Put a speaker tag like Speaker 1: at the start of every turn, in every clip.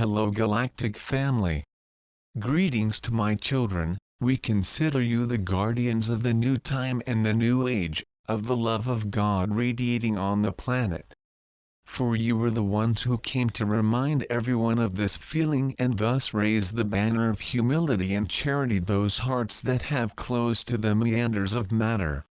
Speaker 1: Hello Galactic family. Greetings to my children. We consider you the guardians of the new time and the new age, of the love of God radiating on the planet. For you were the ones who came to remind everyone of this feeling and thus raise the banner of humility and charity those hearts that have closed to the meanders of matter.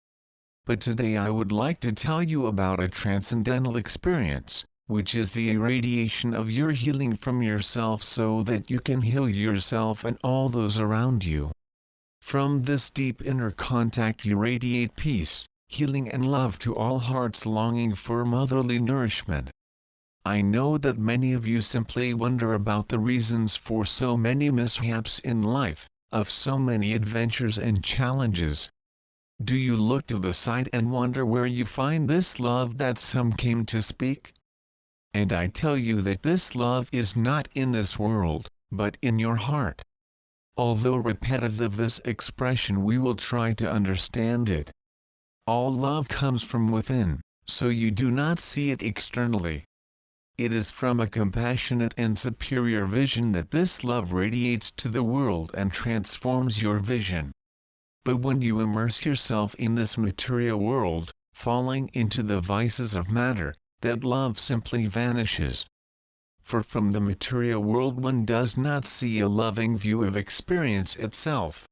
Speaker 1: But today I would like to tell you about a transcendental experience, which is the irradiation of your healing from yourself so that you can heal yourself and all those around you. From this deep inner contact you radiate peace, healing and love to all hearts longing for motherly nourishment. I know that many of you simply wonder about the reasons for so many mishaps in life, of so many adventures and challenges. Do you look to the side and wonder where you find this love that some came to speak? And I tell you that this love is not in this world, but in your heart. Although repetitive this expression, we will try to understand it. All love comes from within, so you do not see it externally. It is from a compassionate and superior vision that this love radiates to the world and transforms your vision. But when you immerse yourself in this material world, falling into the vices of matter, that love simply vanishes. For from the material world one does not see a loving view of experience itself.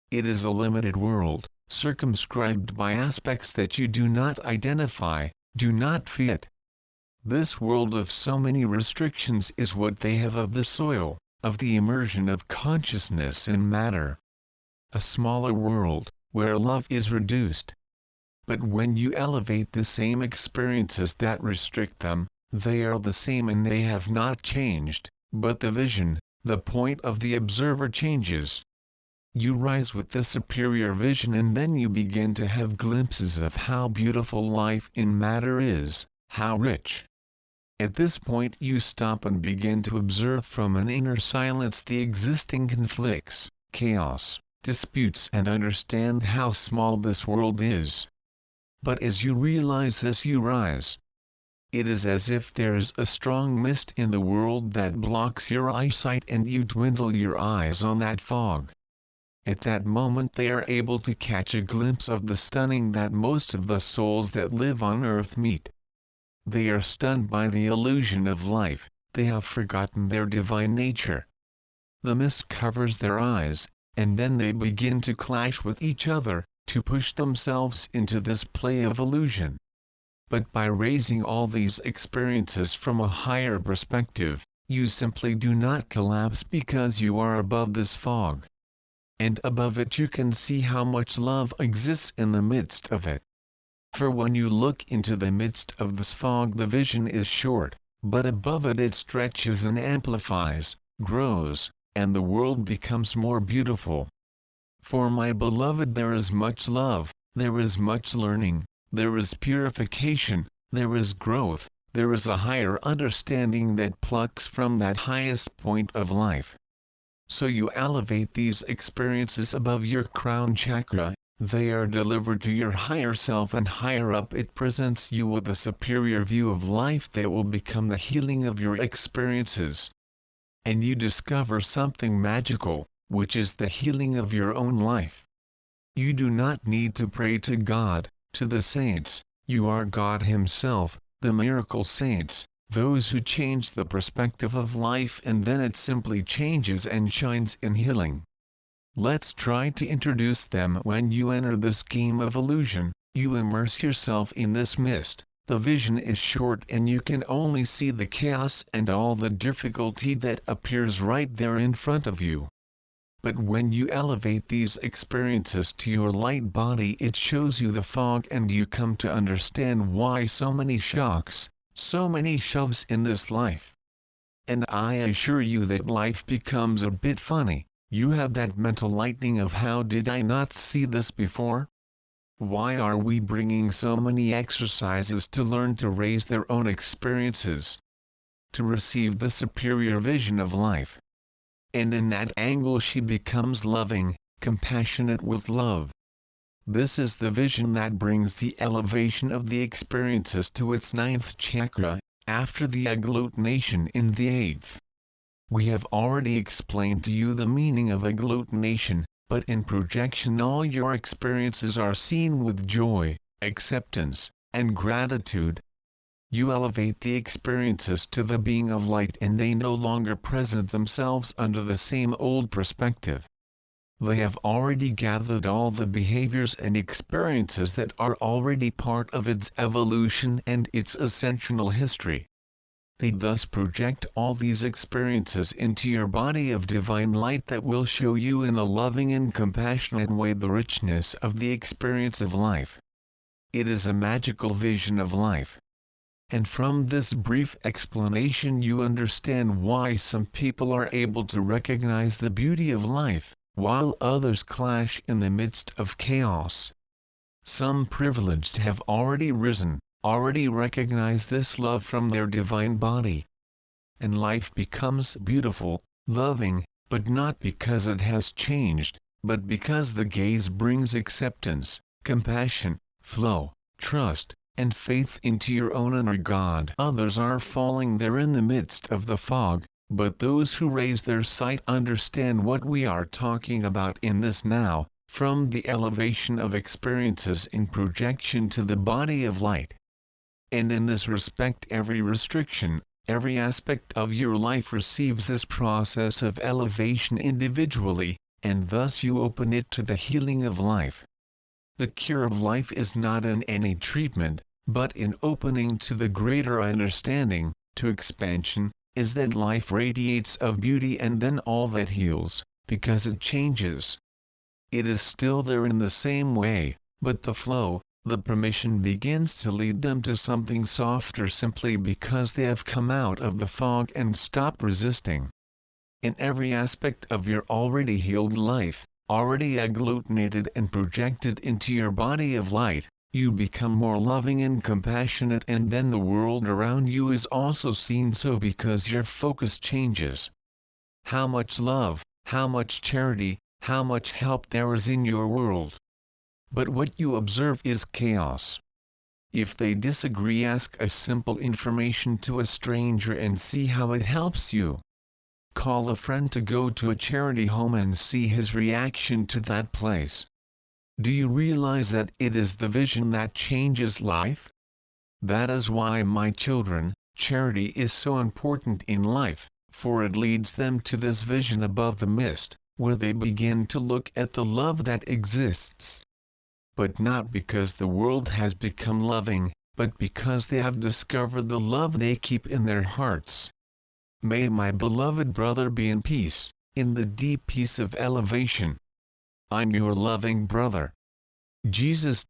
Speaker 1: It is a limited world, circumscribed by aspects that you do not identify, do not fit. This world of so many restrictions is what they have of the soil, of the immersion of consciousness in matter. A smaller world, where love is reduced. But when you elevate the same experiences that restrict them, they are the same and they have not changed, but the vision, the point of the observer changes. You rise with the superior vision and then you begin to have glimpses of how beautiful life in matter is, how rich. At this point you stop and begin to observe from an inner silence the existing conflicts, chaos, disputes and understand how small this world is. But as you realize this you rise. It is as if there is a strong mist in the world that blocks your eyesight and you dwindle your eyes on that fog. At that moment they are able to catch a glimpse of the stunning that most of the souls that live on earth meet. They are stunned by the illusion of life, they have forgotten their divine nature. The mist covers their eyes, and then they begin to clash with each other, to push themselves into this play of illusion. But by raising all these experiences from a higher perspective, you simply do not collapse because you are above this fog. And above it you can see how much love exists in the midst of it. For when you look into the midst of this fog the vision is short, but above it it stretches and amplifies, grows, and the world becomes more beautiful. For my beloved, there is much love, there is much learning, there is purification, there is growth, there is a higher understanding that plucks from that highest point of life. So you elevate these experiences above your crown chakra, they are delivered to your higher self, and higher up it presents you with a superior view of life that will become the healing of your experiences. And you discover something magical, which is the healing of your own life. You do not need to pray to God, to the saints, you are God Himself, the miracle saints, those who change the perspective of life and then it simply changes and shines in healing. Let's try to introduce them. When you enter this game of illusion, you immerse yourself in this mist. The vision is short and you can only see the chaos and all the difficulty that appears right there in front of you. But when you elevate these experiences to your light body it shows you the fog and you come to understand why so many shocks, so many shoves in this life. And I assure you that life becomes a bit funny, you have that mental lightning of how did I not see this before? Why are we bringing so many exercises to learn to raise their own experiences? To receive the superior vision of life. And in that angle she becomes loving, compassionate with love. This is the vision that brings the elevation of the experiences to its 9th chakra, after the agglutination in the 8th. We have already explained to you the meaning of agglutination, but in projection all your experiences are seen with joy, acceptance, and gratitude. You elevate the experiences to the being of light and they no longer present themselves under the same old perspective. They have already gathered all the behaviors and experiences that are already part of its evolution and its ascensional history. They thus project all these experiences into your body of divine light that will show you in a loving and compassionate way the richness of the experience of life. It is a magical vision of life. And from this brief explanation you understand why some people are able to recognize the beauty of life, while others clash in the midst of chaos. Some privileged have already risen, already recognize this love from their divine body. And life becomes beautiful, loving, but not because it has changed, but because the gaze brings acceptance, compassion, flow, trust, and faith into your own inner God. Others are falling there in the midst of the fog, but those who raise their sight understand what we are talking about in this now, from the elevation of experiences in projection to the body of light. And in this respect every restriction, every aspect of your life receives this process of elevation individually, and thus you open it to the healing of life. The cure of life is not in any treatment, but in opening to the greater understanding, to expansion, is that life radiates of beauty and then all that heals, because it changes. It is still there in the same way, but the flow, the permission begins to lead them to something softer simply because they have come out of the fog and stopped resisting. In every aspect of your already healed life, already agglutinated and projected into your body of light, you become more loving and compassionate and then the world around you is also seen so because your focus changes. How much love, how much charity, how much help there is in your world. But what you observe is chaos. If they disagree, ask a simple information to a stranger and see how it helps you. Call a friend to go to a charity home and see his reaction to that place. Do you realize that it is the vision that changes life? That is why, my children, charity is so important in life, for it leads them to this vision above the mist, where they begin to look at the love that exists. But not because the world has become loving, but because they have discovered the love they keep in their hearts. May my beloved brother be in peace, in the deep peace of elevation. I'm your loving brother. Jesus